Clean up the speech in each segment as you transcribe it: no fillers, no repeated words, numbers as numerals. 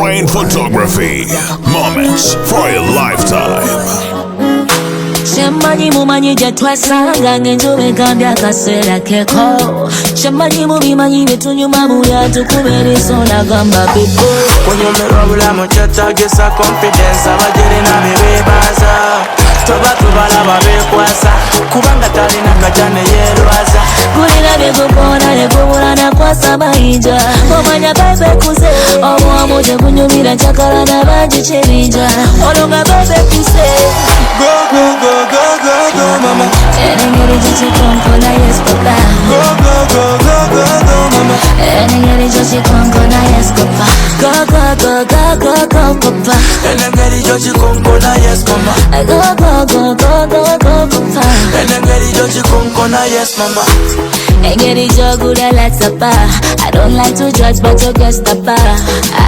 Crane Photography. Moments for a lifetime. Shemani mumanyi gye twasanga ng'enjuba egambye akaseera keeko. Shemani mubimanyi bye tunyuma buya tukube eriiso nagamba bibo. Kunyumirwa bulamu kyetaagisa confidence abagirina bye beebaza. Toba tubalaba beekwasa kubanga talina kajja ne yeerwaza. Gulina bye gukoona ne gubula nakwasa mayinja. Omanya bebe kuze obwamu tebunyumira njagala nabangi kyebinja. Olwo nga bebe kuze Go, go, go, go, go, go, mama. Enengeri gyekikonkona yes papa. Go, go, go, go, go, go, mama. Enengeri gyekikonkona yes papa. Go, go, go, go, go, go, papa. Enengeri gyokikonkona yes mama. Go, go, go, go, go, go, papa. Enengeri gyokikonkona yes mama. Engeri gy'ogula latsapa. I don't like to judge but you guess the bar.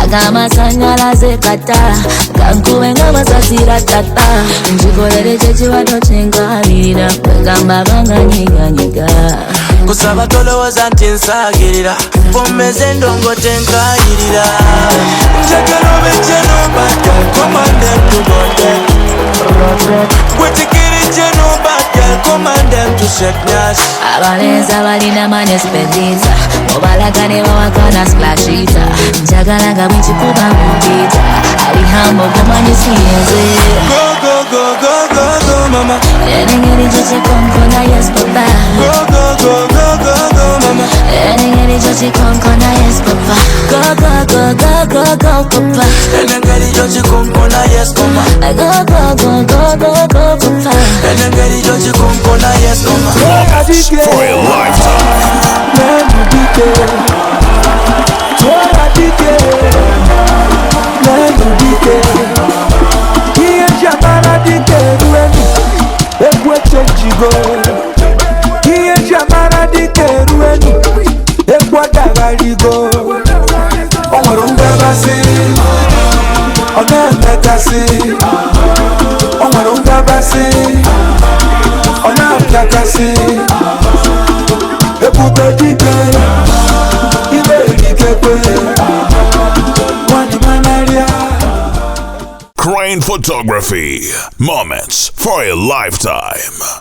Agamasanyalaze kata kankube ng'amasasira tata. Njikolere kyekiwato kyenkalirira kwegamba banganyiganyiga. Kusaba tolowooza nti nsaagirira pommeze endongo tenkayirira. Njagala obe kyenobadde commandem to bondem. Wetikiri kyenobadde commandem to shake nyash. Abalenzi abalina mane spediza obalaga ne bawakana splashita. Njagala nga bwenkikuba mumpiita ali hambo gomanyi siyenze. Go, go, go, go, go, go, mama. Enengeri gyekikonkona yes papa. Go, go, go, go, go, go, mama. Enengeri gyekikonkona yes papa. Go, go, go, go, go, go, papa. Enengeri gyokikonkona yes mama. Go, go, go, go, go, go, papa. Enengeri gyokikonkona yes mama. Moments for a lifetime. Crane Photography. Moments for a lifetime.